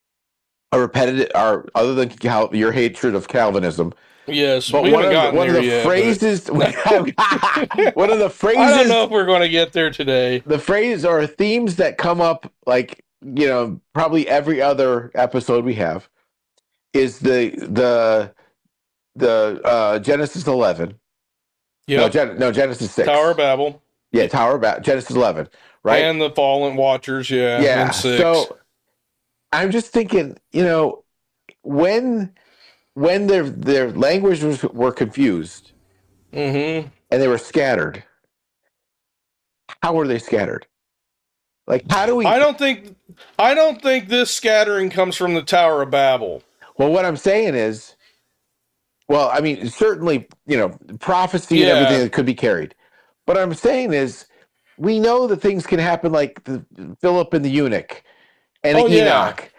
S2: are repetitive, are other than your hatred of Calvinism.
S1: Yes,
S2: but one of the phrases. One of the phrases.
S1: I don't know if we're going to get there today.
S2: The phrase or themes that come up, like, you know, probably every other episode we have, is the Genesis 11.
S1: Yeah.
S2: No, Genesis 6.
S1: Tower of Babel.
S2: Yeah, Tower of Babel. Genesis 11. Right.
S1: And the Fallen Watchers. Yeah.
S2: Yeah.
S1: And 6.
S2: So I'm just thinking, you know, when their languages were confused,
S1: and
S2: they were scattered, how were they scattered? Like, how do we?
S1: I don't think this scattering comes from the Tower of Babel.
S2: Well, what I'm saying is, well, I mean, certainly, you know, prophecy and everything that could be carried. What I'm saying is, we know that things can happen, like Philip and the eunuch and Enoch.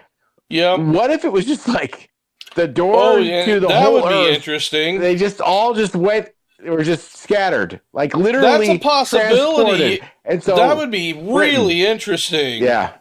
S1: Yeah.
S2: What if it was just like the door to the whole earth? That would be
S1: interesting.
S2: They just all just went, or just scattered, like literally.
S1: That's a possibility.
S2: And so
S1: that would be really interesting.
S2: Yeah.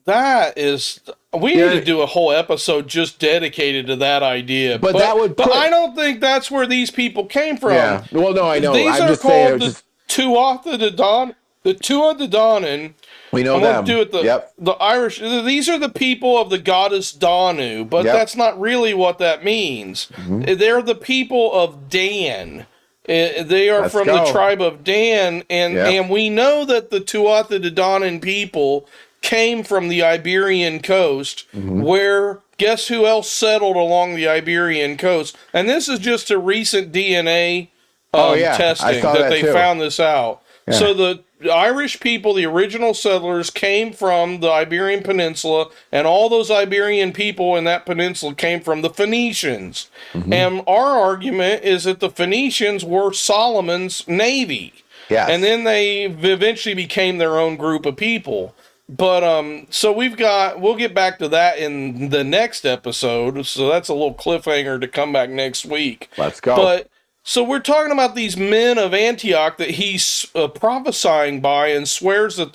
S1: That is. We need to do a whole episode just dedicated to that idea.
S2: But that would.
S1: But I don't think that's where these people came from.
S2: Yeah. Well, no, I know.
S1: These are called the Tuatha De Danann. The Tuatha De Danann.
S2: We know them.
S1: The Irish. These are the people of the goddess Danu, but that's not really what that means. Mm-hmm. They're the people of Dan. They are from the tribe of Dan, and we know that the Tuatha De Danann people came from the Iberian coast, where guess who else settled along the Iberian coast? And this is just a recent DNA testing that they found this out. Yeah. So the Irish people, the original settlers, came from the Iberian Peninsula, and all those Iberian people in that peninsula came from the Phoenicians. Mm-hmm. And our argument is that the Phoenicians were Solomon's navy. Yes. And then they eventually became their own group of people. But so we'll get back to that in the next episode. So that's a little cliffhanger to come back next week.
S2: Let's go.
S1: But so we're talking about these men of Antioch that he's prophesying by, and swears that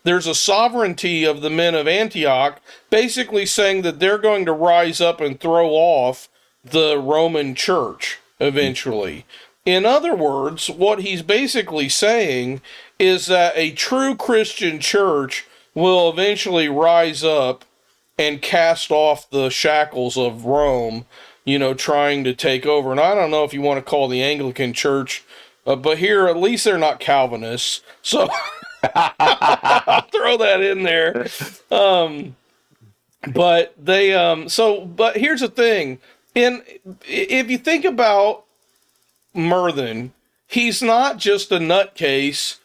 S1: there's a sovereignty of the men of Antioch, basically saying that they're going to rise up and throw off the Roman church eventually. In other words, what he's basically saying is that a true Christian church will eventually rise up and cast off the shackles of Rome, you know, trying to take over. And I don't know if you want to call the Anglican Church, but here, at least they're not Calvinists. So I'll throw that in there. But they, but here's the thing. If you think about Myrddin, he's not just a nutcase,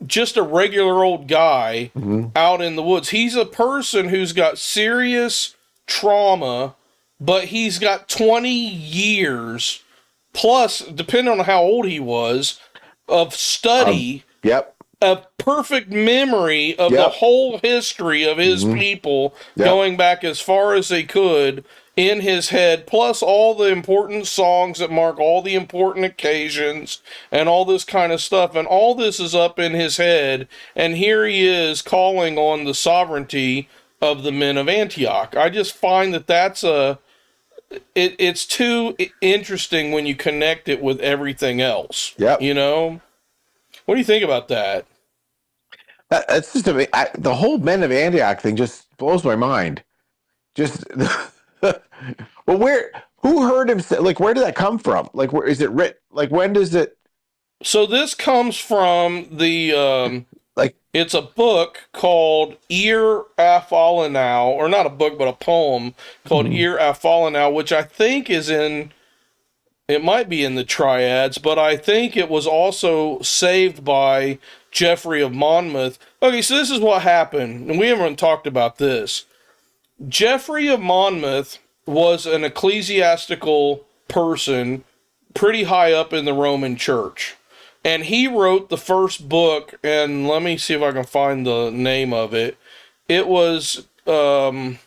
S1: just a regular old guy out in the woods. He's a person who's got serious trauma, but he's got 20 years plus, depending on how old he was, of study, a perfect memory of the whole history of his people, going back as far as they could in his head, plus all the important songs that mark all the important occasions and all this kind of stuff. And all this is up in his head. And here he is calling on the sovereignty of the men of Antioch. I just find that that's it's too interesting when you connect it with everything else. You know? What do you think about that?
S2: That's just the whole men of Antioch thing just blows my mind. Just well, who heard him say, like, where did that come from? Like, where is it written? Like, when does it?
S1: So this comes from the
S2: Like,
S1: It's a book called Ir Afalanau, or not a book, but a poem called
S2: mhm,
S1: Ir Afalanau, which I think is in, it might be in the triads, but I think it was also saved by Geoffrey of Monmouth. Okay, so this is what happened, and we haven't talked about this. Geoffrey of Monmouth was an ecclesiastical person pretty high up in the Roman Church. And he wrote the first book, and let me see if I can find the name of it. It was, I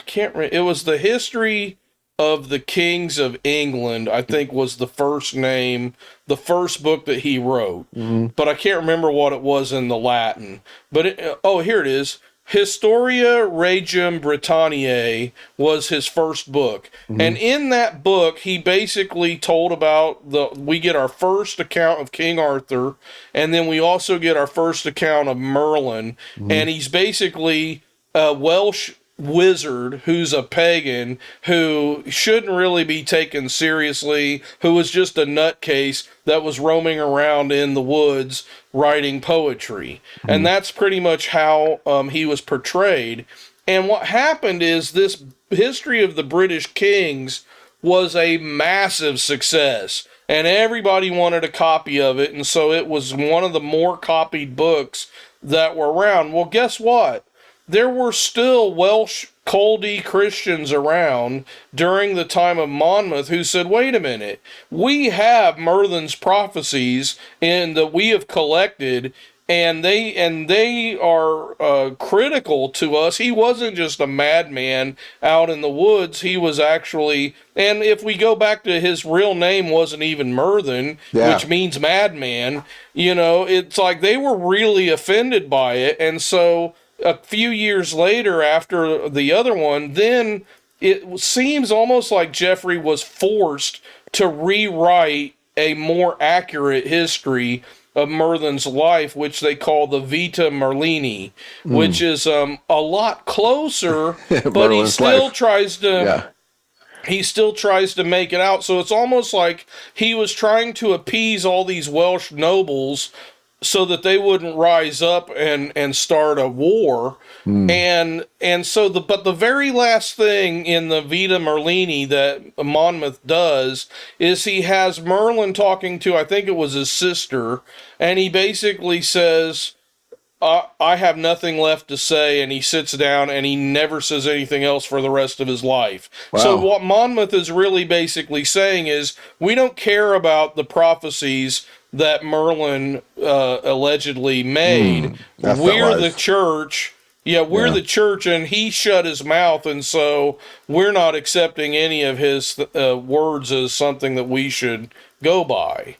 S1: can't remember, it was The History of the Kings of England, I think was the first name, the first book that he wrote.
S2: mhm,
S1: But I can't remember what it was in the Latin. But, here it is. Historia Regum Britanniae was his first book. And
S2: mhm,
S1: in that book, he basically told about we get our first account of King Arthur, and then we also get our first account of Merlin.
S2: mhm,
S1: And he's basically a Welsh wizard who's a pagan who shouldn't really be taken seriously, who was just a nutcase that was roaming around in the woods writing poetry. And
S2: mhm.
S1: that's pretty much how he was portrayed. And what happened is this history of the British kings was a massive success. And everybody wanted a copy of it. And so it was one of the more copied books that were around. Well, guess what? There were still Welsh Culdee Christians around during the time of Monmouth who said, wait a minute, we have Merlin's prophecies and that we have collected, and they are critical to us. He wasn't just a madman out in the woods. He was actually, and if we go back to his real name wasn't even Myrddin,
S2: Yeah.
S1: which means madman, it's like they were really offended by it. And so a few years later, after the other one, then it seems almost like Geoffrey was forced to rewrite a more accurate history of Merlin's life, which they call the Vita Merlini, which is a lot closer, but
S2: Merlin's life. Yeah.
S1: he still tries to make it out. So it's almost like he was trying to appease all these Welsh nobles so that they wouldn't rise up and start a war.
S2: Mm.
S1: And so but the very last thing in the Vita Merlini that Monmouth does is he has Merlin talking to, I think it was his sister, and he basically says, I have nothing left to say, and he sits down and he never says anything else for the rest of his life.
S2: Wow.
S1: So what Monmouth is really basically saying is, we don't care about the prophecies that Merlin allegedly made.
S2: That's not
S1: We're the
S2: wise.
S1: church. Yeah, we're
S2: Yeah.
S1: the church, and he shut his mouth, and so we're not accepting any of his words as something that we should go by.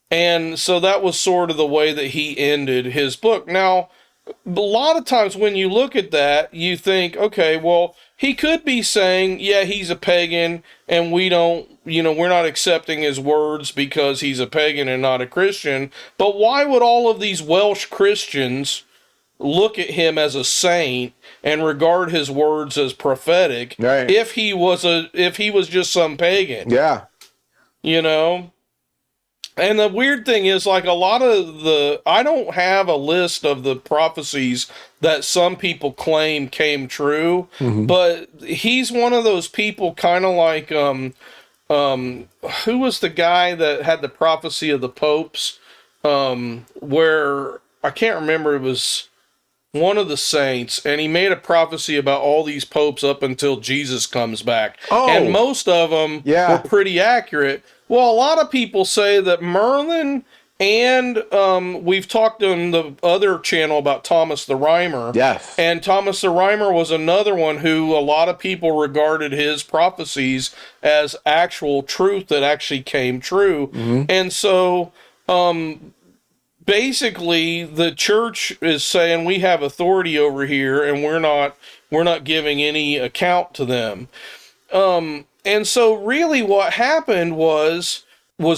S1: And so that was sort of the way that he ended his book. Now, a lot of times when you look at that, you think, okay, well, he could be saying, yeah, he's a pagan, and we don't, we're not accepting his words because he's a pagan and not a Christian. But why would all of these Welsh Christians look at him as a saint and regard his words as prophetic,
S2: Right.
S1: if he was just some pagan?
S2: Yeah.
S1: And the weird thing is, like, a lot of I don't have a list of the prophecies that some people claim came true,
S2: Mhm.
S1: but he's one of those people, kind of like, who was the guy that had the prophecy of the popes, where, I can't remember, it was one of the saints, and he made a prophecy about all these popes up until Jesus comes back.
S2: Oh.
S1: And most of them
S2: Yeah.
S1: were pretty accurate. Well, a lot of people say that Merlin, and we've talked on the other channel about Thomas the Rhymer.
S2: Yes.
S1: And Thomas the Rhymer was another one who a lot of people regarded his prophecies as actual truth that actually came true.
S2: Mm-hmm.
S1: And so basically the church is saying we have authority over here, and we're not giving any account to them. And so really what happened was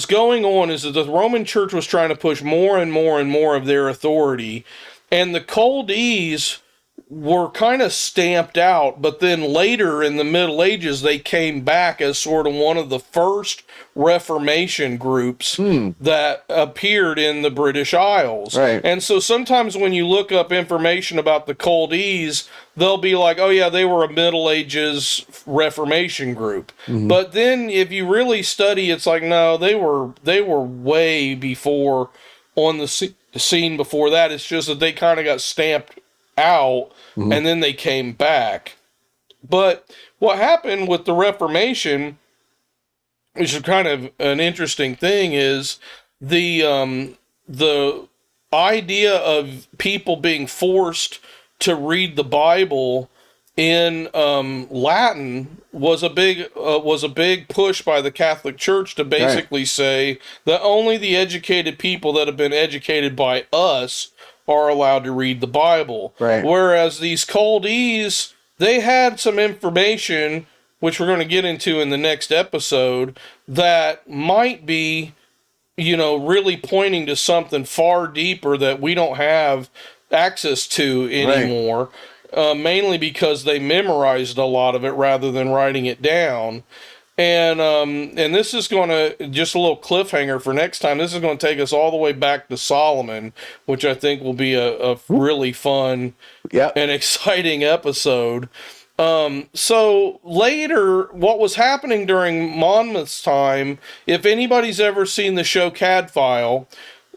S1: going on is that the Roman Church was trying to push more and more and more of their authority. And the Culdees were kind of stamped out, but then later in the Middle Ages, they came back as sort of one of the first Reformation groups that appeared in the British Isles.
S2: Right.
S1: And so sometimes when you look up information about the Culdees, they'll be like, oh yeah, they were a Middle Ages Reformation group. But then if you really study, it's like, no, they were way before on the scene before that. It's just that they kind of got stamped out and then they came back. But what happened with the Reformation, which is kind of an interesting thing, is the idea of people being forced to read the Bible in Latin was a big push by the Catholic Church to basically say that only the educated people that have been educated by us are allowed to read the Bible.
S2: Right.
S1: Whereas these Culdees, they had some information, which we're going to get into in the next episode, that might be, really pointing to something far deeper that we don't have access to anymore. Right. Mainly because they memorized a lot of it rather than writing it down. And this is going to, just a little cliffhanger for next time, this is going to take us all the way back to Solomon, which I think will be a really fun and exciting episode. So later, what was happening during Monmouth's time, if anybody's ever seen the show Cadfael,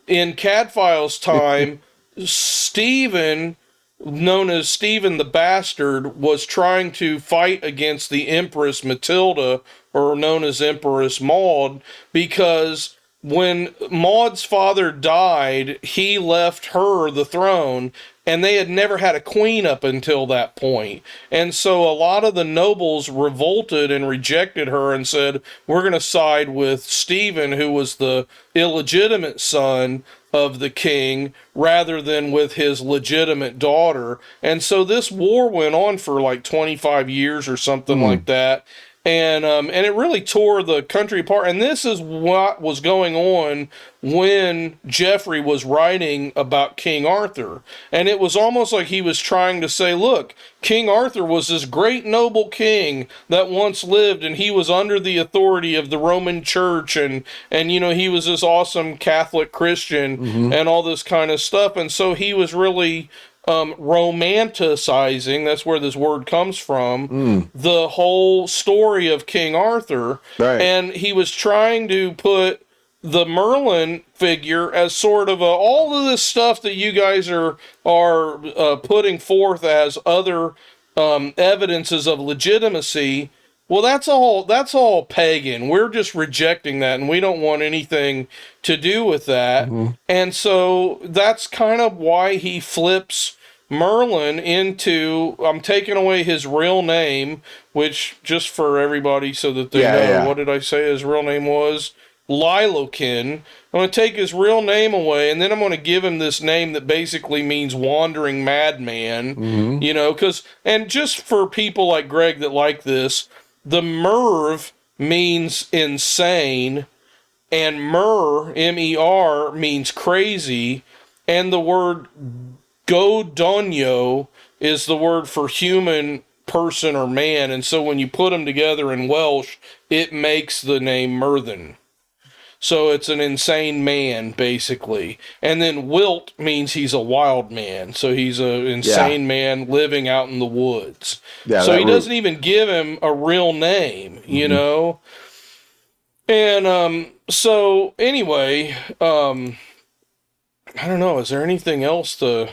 S1: in Cadfael's time, Stephen, known as Stephen the Bastard, was trying to fight against the Empress Matilda, or known as Empress Maud, because when Maud's father died, he left her the throne, and they had never had a queen up until that point. And so a lot of the nobles revolted and rejected her and said, we're going to side with Stephen, who was the illegitimate son of the king, rather than with his legitimate daughter. And so this war went on for like 25 years or something like that. And it really tore the country apart. And this is what was going on when Geoffrey was writing about King Arthur. And it was almost like he was trying to say, look, King Arthur was this great noble king that once lived, and he was under the authority of the Roman Church, and he was this awesome Catholic Christian and all this kind of stuff. And so he was really romanticizing, that's where this word comes from, the whole story of King Arthur. Right. And he was trying to put the Merlin figure as sort of all of this stuff that you guys are putting forth as other evidences of legitimacy. Well, that's all pagan. We're just rejecting that, and we don't want anything to do with that. And so that's kind of why he flips Merlin into, I'm taking away his real name, which, just for everybody so that they know, what did I say his real name was? Lilokin. I'm going to take his real name away, and then I'm going to give him this name that basically means wandering madman, because, and just for people like Greg that like this, the Merv means insane, and M-E-R, means crazy, and the word Godonio is the word for human, person, or man, and so when you put them together in Welsh, it makes the name Myrddin. So it's an insane man, basically. And then Wyllt means he's a wild man. So he's an insane man living out in the woods. Yeah, so he doesn't even give him a real name, you know? And so anyway, I don't know, is there anything else to...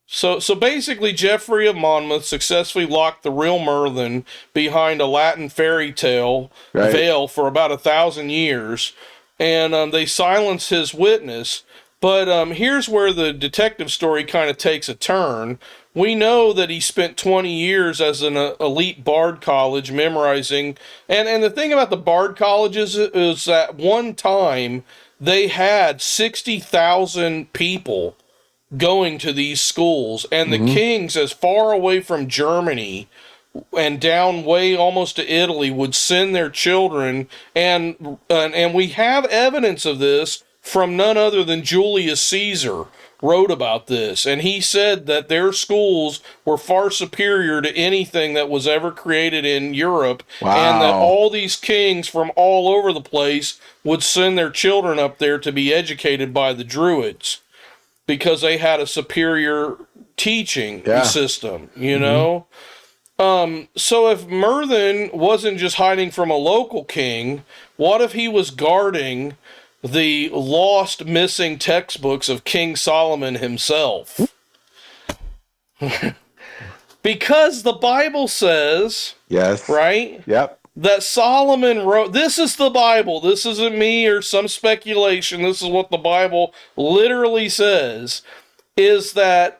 S1: So basically, Geoffrey of Monmouth successfully locked the real Merlin behind a Latin fairy tale veil for about 1,000 years, and they silenced his witness. But here's where the detective story kind of takes a turn. We know that he spent 20 years as an elite bard college memorizing, and the thing about the bard colleges is that one time they had 60,000 people going to these schools, and the kings, as far away from Germany and down way almost to Italy, would send their children, and we have evidence of this from none other than Julius Caesar, wrote about this, and he said that their schools were far superior to anything that was ever created in Europe, and that all these kings from all over the place would send their children up there to be educated by the Druids because they had a superior teaching system, you know? So if Myrddin wasn't just hiding from a local king, what if he was guarding the lost, missing textbooks of King Solomon himself? Because the Bible says, right?
S2: Yep.
S1: That Solomon wrote, this is the Bible, this isn't me or some speculation, this is what the Bible literally says, is that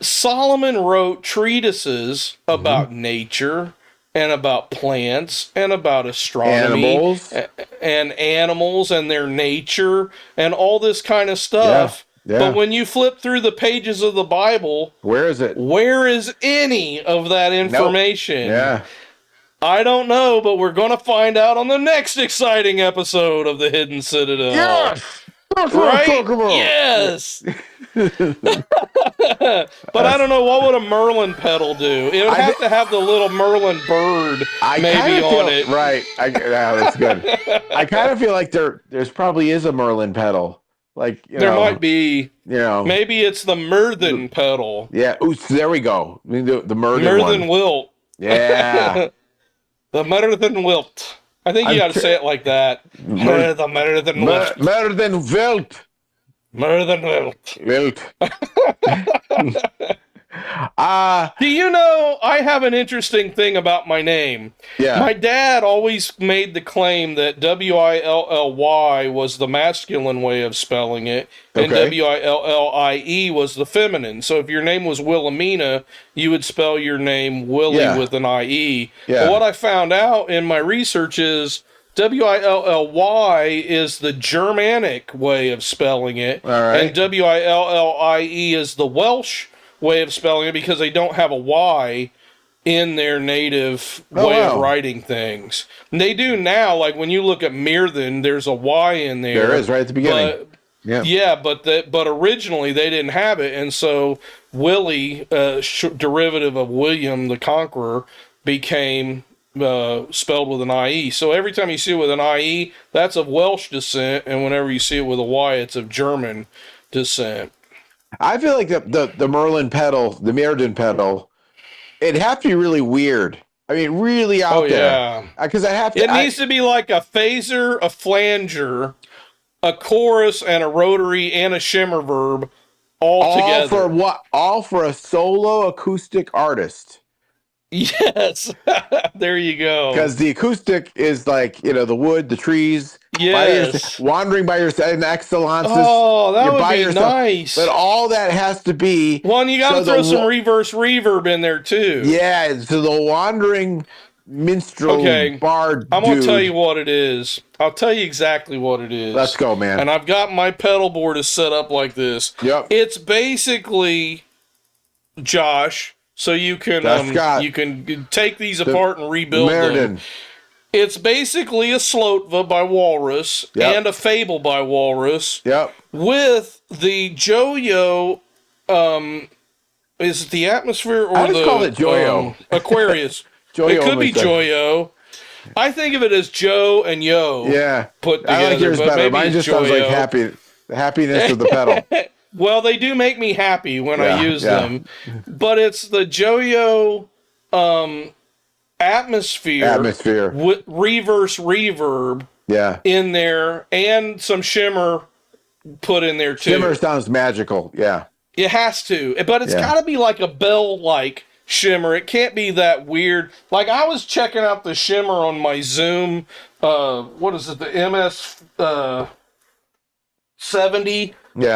S1: Solomon wrote treatises about nature and about plants and about astronomy and animals and their nature and all this kind of stuff. Yeah. But when you flip through the pages of the Bible,
S2: where is it?
S1: Where is any of that information?
S2: Nope. Yeah.
S1: I don't know, but we're going to find out on the next exciting episode of the Hidden Citadel.
S2: Yes! That's
S1: what I'm talking about. Yes! But I don't know, what would a Merlin pedal do? It would have to have the little Merlin bird maybe on it.
S2: Right. That's good. I kind of feel like there's probably is a Merlin pedal. Like,
S1: there might be. Maybe it's the Myrddin pedal.
S2: Yeah. Ooh, so there we go. The
S1: Myrddin Wyllt.
S2: Yeah.
S1: The Myrddin Wyllt. I think you got to say it like that. The Myrddin Wyllt.
S2: Myrddin Wyllt.
S1: Myrddin
S2: Wyllt.
S1: Do you know, I have an interesting thing about my name.
S2: Yeah.
S1: My dad always made the claim that Willy was the masculine way of spelling it, and Willie was the feminine. So if your name was Wilhelmina, you would spell your name Willy with an IE.
S2: Yeah.
S1: But what I found out in my research is Willy is the Germanic way of spelling it, and Willie is the Welsh way of spelling it because they don't have a Y in their native way of writing things. And they do now, like when you look at Myrddin, there's a Y in there.
S2: There is, right at the beginning.
S1: But originally they didn't have it, and so Willy, derivative of William the Conqueror, became spelled with an IE. So every time you see it with an IE, that's of Welsh descent, and whenever you see it with a Y, it's of German descent.
S2: I feel like the Merlin pedal, the Myrddin pedal, it'd have to be really weird. I mean, really out there. Because it
S1: needs to be like a phaser, a flanger, a chorus, and a rotary, and a shimmer verb all together.
S2: For what? All for a solo acoustic artist.
S1: Yes. There you go.
S2: Because the acoustic is like, the wood, the trees.
S1: Yes.
S2: Wandering by yourself in excellences.
S1: Oh, that would be nice.
S2: But all that has to be.
S1: Well, and you got to throw some reverse reverb in there, too.
S2: Yeah, so the wandering minstrel bard
S1: I'm going to tell you what it is. I'll tell you exactly what it is.
S2: Let's go, man.
S1: And I've got my pedal board is set up like this.
S2: Yep.
S1: It's basically, Josh, so you can take these apart and rebuild them. It's basically a Slotva by Walrus and a Fable by Walrus.
S2: Yep.
S1: With the Joyo, is it the Atmosphere or
S2: I just call it Joyo.
S1: Aquarius. It could be Joyo. I think of it as Joe and Yo.
S2: Yeah.
S1: Put together.
S2: I like yours better. Mine just sounds like the happiness of the pedal.
S1: Well, they do make me happy when I use them. But it's the Joyo Atmosphere with reverse reverb in there, and some shimmer put in there too.
S2: Shimmer sounds magical. Yeah.
S1: It has to. But it's got to be like a bell-like shimmer. It can't be that weird. Like, I was checking out the shimmer on my Zoom. What is it? The MS 70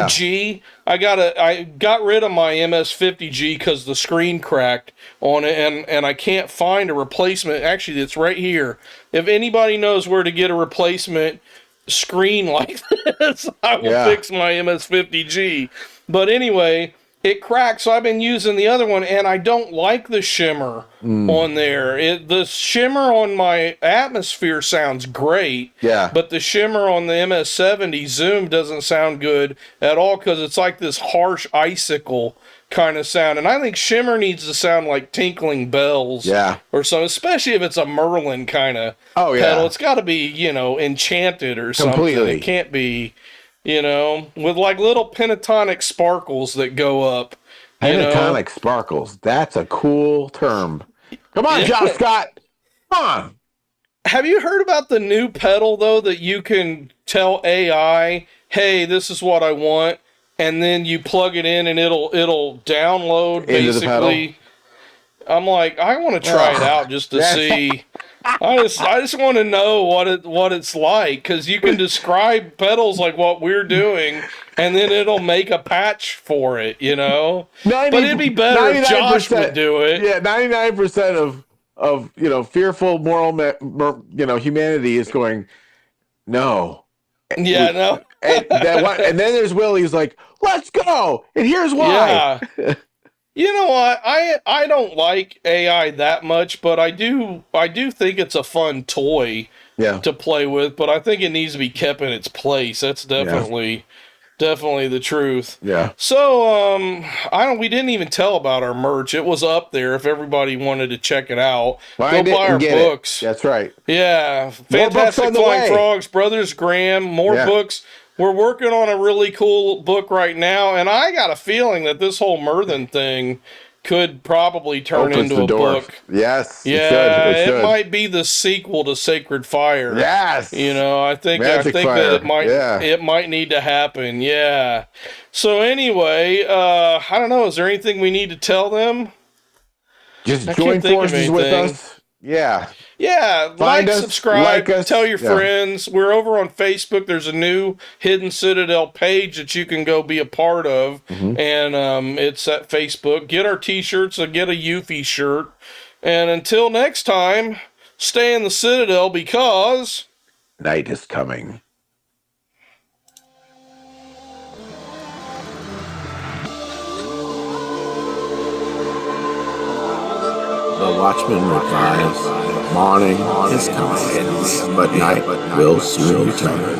S1: G. I got rid of my MS 50 G because the screen cracked on it, and I can't find a replacement. Actually, it's right here. If anybody knows where to get a replacement screen like this, I will fix my MS 50 G. But anyway, it cracks. So I've been using the other one, and I don't like the shimmer on there. The shimmer on my Atmosphere sounds great.
S2: Yeah.
S1: But the shimmer on the MS-70 Zoom doesn't sound good at all because it's like this harsh icicle kind of sound. And I think shimmer needs to sound like tinkling bells.
S2: Yeah.
S1: Or something, especially if it's a Merlin kind of pedal. It's got to be, you know, enchanted or something.
S2: Completely.
S1: It can't be, you know, with like little pentatonic sparkles that go up.
S2: Pentatonic sparkles. That's a cool term. Come on, John Scott. Come on.
S1: Have you heard about the new pedal, though, that you can tell AI, hey, this is what I want, and then you plug it in and it'll download basically. I'm like, I want to try it out just to see. I just want to know what it's like, because you can describe pedals like what we're doing, and then it'll make a patch for it, you know. But it'd be better if Josh would do it.
S2: Yeah, 99% of you know, fearful humanity is going, no.
S1: Yeah, no.
S2: and then there's Willy who's like, let's go, and here's why.
S1: Yeah. You know what? I don't like AI that much, but I do think it's a fun toy to play with, but I think it needs to be kept in its place. That's definitely the truth.
S2: Yeah.
S1: So, we didn't even tell about our merch. It was up there if everybody wanted to check it out. Go buy our books.
S2: That's right.
S1: Yeah. Fantastic Flying Frogs, Brothers Graham, more books. We're working on a really cool book right now, and I got a feeling that this whole Myrddin thing could probably turn into a book.
S2: Yes.
S1: Yeah,
S2: it should.
S1: it might be the sequel to Sacred Fire.
S2: Yes.
S1: You know, I think
S2: Fire.
S1: that it might need to happen. Yeah. So anyway, I don't know. Is there anything we need to tell them?
S2: Just join forces with us. Yeah.
S1: Yeah,
S2: Find us,
S1: subscribe, tell your
S2: Yeah.
S1: friends. We're over on Facebook. There's a new Hidden Citadel page that you can go be a part of, and it's at Facebook. Get our t-shirts, or get a Eufy shirt. And until next time, stay in the Citadel, because
S2: night is coming.
S3: The watchman replies, morning is coming, but night will soon return.